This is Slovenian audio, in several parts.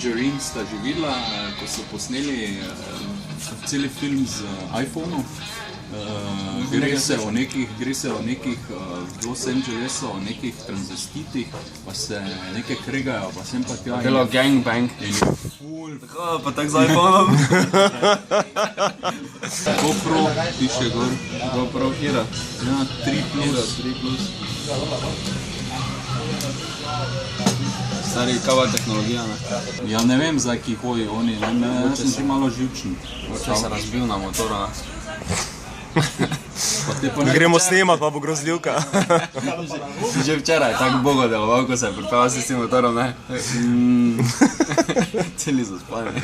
Tangerine sta že videla, ko so posneli celi film z iPhone-om. Gre se o nekih v Los Angelesu, o nekih transvestitih, pa se nekaj kregajo, pa sem pa tja. Delo gangbang. Tako, pa tak z iPhone-om. GoPro, piše gor. GoPro Hero. Ja, 3+. Stari, kava tehnologija, ne? Ja, ne vem, zdaj, ki hoji oni, jaz sem že malo živčen. Če se razbil na motora. Gremo snemat, pa bo grozljivka. Že včeraj tako bogo deloval, ko se je pripeljal s tem motorom, ne? Celi zaspanje.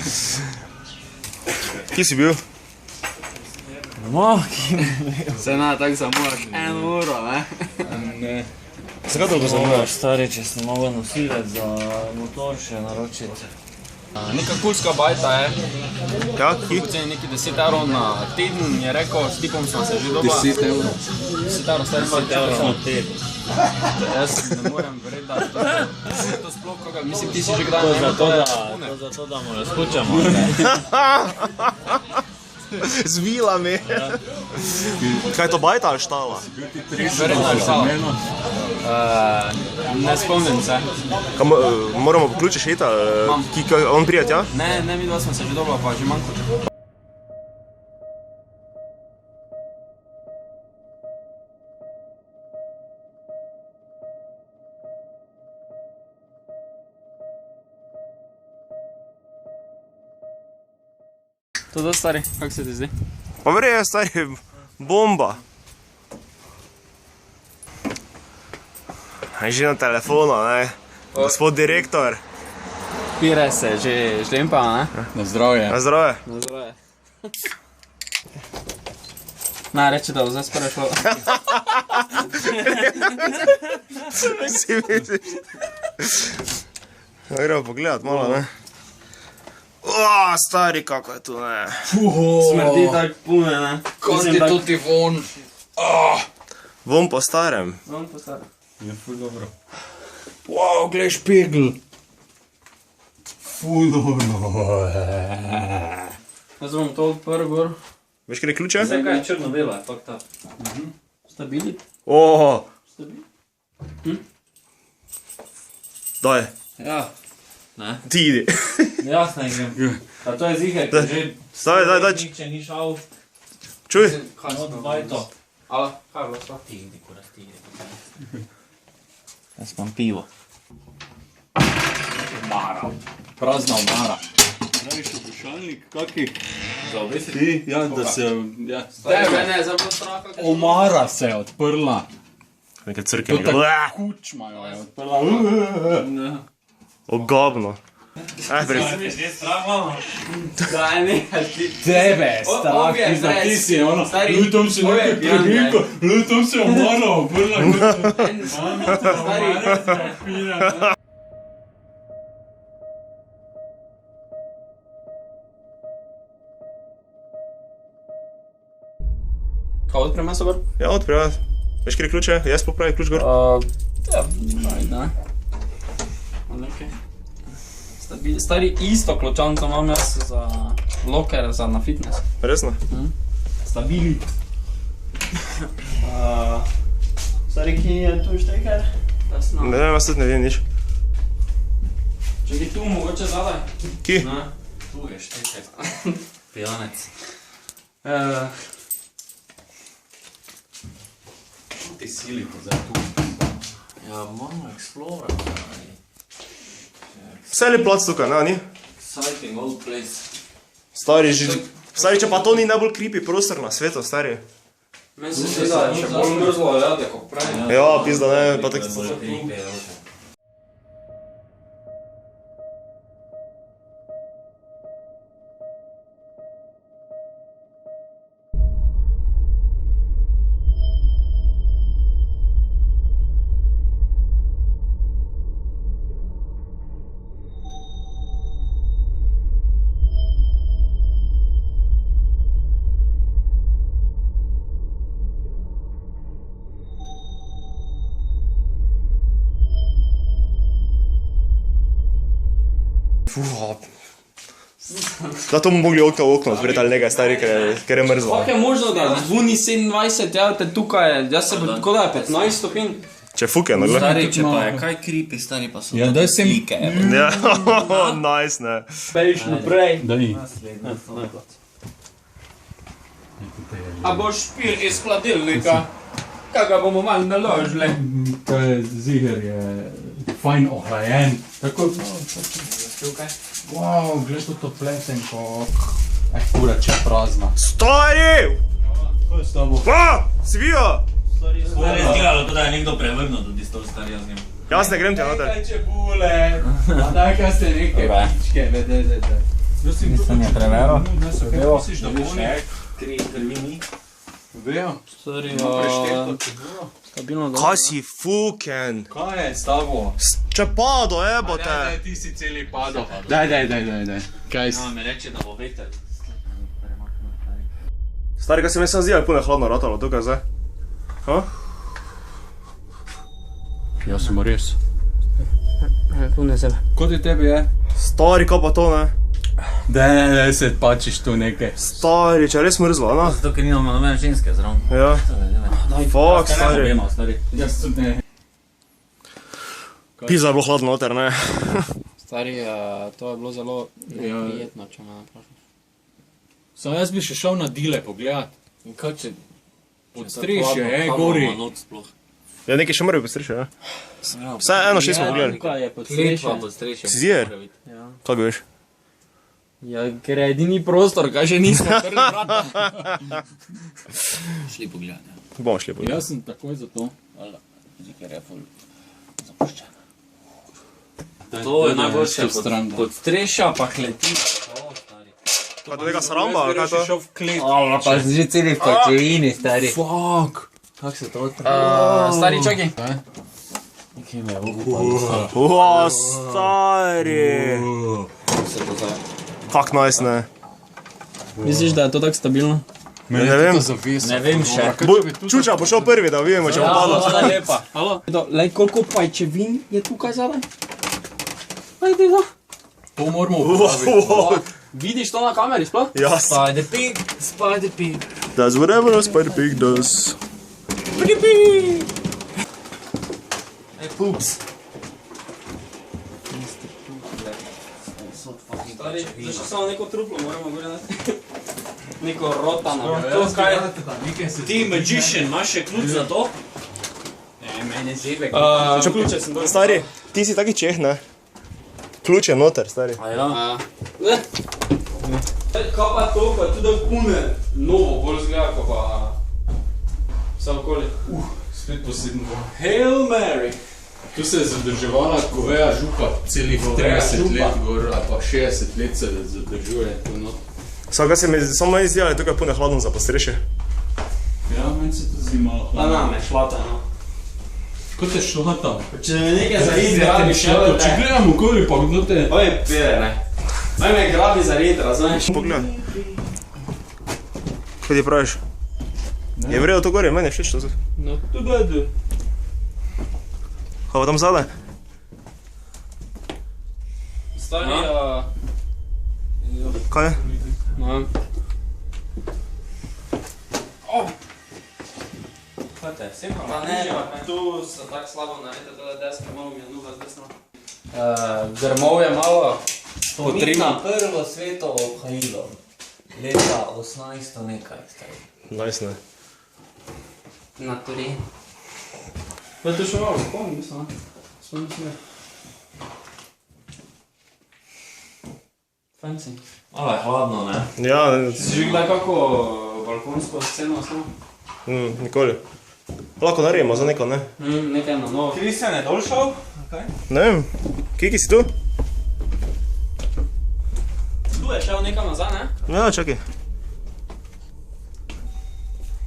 Kje si bil? Se na, tako zamoraš 1 uro, ne? Ne. Zakaj dolgo zamujaš? Stari, če sem mogel nosilec za motor še naročiti. Neka kulska bajta je. Ja, ki? Poceni neki 10 evrov na teden, je rekel, s tipom smo se že doba. 10 evrov. 10 evrov, stari 10 evrov na teden. Jaz ne morem verjeti, da je to sploh koga, mislim, ti si že kdaj ne To zato, da mu razkučamo. Z vilami. Kaj je to bajta ali štala? Verjetno je šalo. Ne spomnim se. Moramo po ključe šeta, on prija tja? Ne, mi dva smo se že dobila, pa že manjko. To da, stari, kako se ti zdi? Pa verje, stari, bomba. Že na telefonu, ne? Gospod direktor. Pire se že žlempa, ne? Na zdravje. Na zdravje. Na zdravje. Na, reči, da bo zdaj spore šlo. Si misliš? Gremo pogledat malo, ne? Stari, kako je tu, ne? Smrdi tak pune, ne? Kot je to ti von. Vom po starem. Vam postara. Je ful dobro. Wow, glej špegl. Ful dobro. Jaz bom to odprl gor. Veš, kaj je ključe? Zdaj kaj je črno-bela, je fakt up. Stabili? Oho, Stabili? daj, Ja. Ne? ti idi. Jasno grem. A to je zihaj, ki že... Daj. Nihče ni šal. Čuj, Od bajto. Ala, kaj je bilo to? Ti idi, kuras, ti idi. Jaz imam pivo. Prazna omara. Praviš vprašalnik, kaki? Za obesiti? Ti, ja, da se... Ja. Tebe ne, za bilo straha. Omara se je odprla. nekaj To crkvenega. tako kučma jo je odprla. Ogobno. Je že strah malo. Daj, nehaj ti. Tebe, strah, ti si ono, tam si nekaj prebinko, tam si omara odprla. Kaj odprem jaz gor? Ja, odpri. Veš, kjer je ključe? Jaz popravim ključ gor. Ja, ajde. Stari isto kločanco imam jaz za loker, za na fitness. Resno? Stabili. Stari, ki je tu šteker? Ne vem, jaz tudi ne vem nič. Če bi tu mogoče zadaj? Ki? Ne. Tu je štekaj. Pijanec. Ti sili pa zdaj tu. Ja, moramo Explorer. Vse je plac tukaj, ne, ni? Exciting old place. Stari, če pa to ni najbolj creepy prostor na svetu, stari. Meni se zdi, da je še bolj mrzlo jade, kot prej. Ja, pizda, ne, pa tako... Bolj creepy, ja. Zato bomo mogli okno v okno odpreti ali nekaj, stari, ker je mrzlo. Kako je možno, da zvoni 27, ja, te tukaj, jaz se bo tako da je 15 stopinj. Če fuke, no, gled. Stari, če pa je kaj creepy, stari pa so Ja, to daj sem- slike. Ja, nice, ne. Pejš naprej. Da ni. A boš špil iz hladilnika? Kaj ga bomo malo naložili? To je ziger, je fajn ohlajen. Tako, wow, gled to plesenko. Kura, če prazna. Stari! Kaj je s tabo? Svijo! To je res gledalo, kot da je nekdo prevrnil tudi stol stari, jaz njim. Jaz ne grem ti noter. Kaj čebule, a daj kaj ste neke pičke, vede. Nisem je preveril. Ne so kaj misliš, da bo ne? Krvi ni. Vejo. Sorry, Prešteto čebulo. stabilno dobro. Kaj si fuken? Kaj je s tabo? Če pado, Daj, jebote. ti si celi padel. Daj. Kaj si? Ja, me reče, da bo veter. Stari, kaj se mi sam zdi, ali pune hladno ratalo tukaj zdaj? Ha? Ja, sem res. Pune sebe. Kot je tebi je? Stari, kaj pa to, ne? Daj, se pačiš tu nekaj. Stari, če je res mrzlo, ne? Zato, ker nimamo nobene ženske zraven. Ja. Fuck, stari. Jaz tudi ne. Pizza je bilo hladno noter, ne? Stari, to je bilo zelo neprijetno, če me naprašaš. Samo jaz bi še šel na dile pogledat. In kaj če... Podstrešje, gori. Ja, nekaj še mora biti postriše, ne? Vsaj eno še smo pogledali. Kaj je Kletva podstrešje? pod strešjem. Si ziger? Ja. Kako veš? Ja, ker je edini prostor, kaj že nismo odprli vrata. Šli pogledat, ja. Bomo šli pogledati. Jaz sem takoj za to. Ker je ful zapuščena. To je najboljše pod strešja, pa hleti. Kaj to neka sramba, ali kaj to? Šel v klet. Pa si že celi v kočevini, stari. Fuck. Kako se to Stari, čakaj. Kje me je ukupalo? Stari. Se to zdaj. Kak nice, ne? Misliš, da je to tako stabilno? Ne vem. Ne vem še. Čuča bo šel prvi, da vidimo, če bo padlo. Hvala lepa. Halo? Lej, koliko pajčevin je tukaj zadaj? Ajde, da. To moramo uporabiti. Vidiš to na kameri sploh? Jas. Spider pig, spider pig. Does whatever a spider pig does. Hey, poops. Stari, zdaj še samo neko truplo moramo gledati. Neko rotano. To kaj? Ti magician, imaš še ključ za to? Ne, mene zebe. Če Ključe sem dol. Stari, ti si taki čeh, ne? Ključ je noter, stari. A ja. Kaj pa to, pa tudi pune novo, bolj zgleda, ko pa vse okoli. Spet posebno. Hail Mary. Tu se je zadrževala Goveja župa celih 30 let gor, ali pa 60 let se zadržuje tu not. Samo kaj se mi, samo meni zdi, da je tukaj pune hladno za postreše. Ja, meni se to zdi malo Pa hladno. name, šlata, no. Kot je šlo tam? Če me nekaj zaradi rabi še Če gledam okoli, pa kdo te... Oj, pere, ne. Naj me grabi zaradi, razumeš? Pogled. Kaj ti praviš? Je vredo to gore, meni je všeč to. No, tu gledu. Kaj pa tam zadaj? Stari, Kaj je? no. Kaj te, vsem Pa ne, pa tu so tako slabo naredite, tole deska, malo mi je nuha zdesno. Grmov je malo. Potrina prvo svetovo obhajilo. Leta 1800 nekaj, stari. Nice, ne? Na turi. Pa tu še malo, kom, mislim, spomnim se. Fancy. Malo je hladno, ne? Ja, Si že kdaj kako balkonsko sceno osnov? nikoli. Lahko naredimo za neko, ne? Nekaj na novo. Kristjan je dol šel? Ne vem. Kiki si tu? Tu je šel nekam nazaj, ne? Ja, čakaj.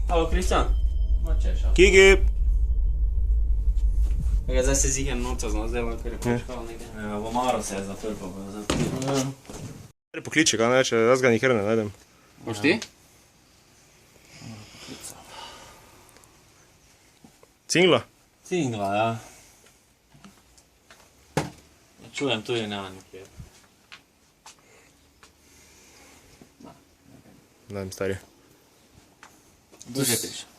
Halo, Kristjan. Moče je šel. Kiki! Zdaj se zihem noca zna zdelo, ker je počkal nekaj. Ja, v omaro se je zaprl, pa bo zaprl. Pokliči ga, ne, če jaz ga nikjer ne najdem. Boš ti? Cingla? Cingla, ja. Čujem, tu je nema nikjer. Ne vem, stari. Tu že piše.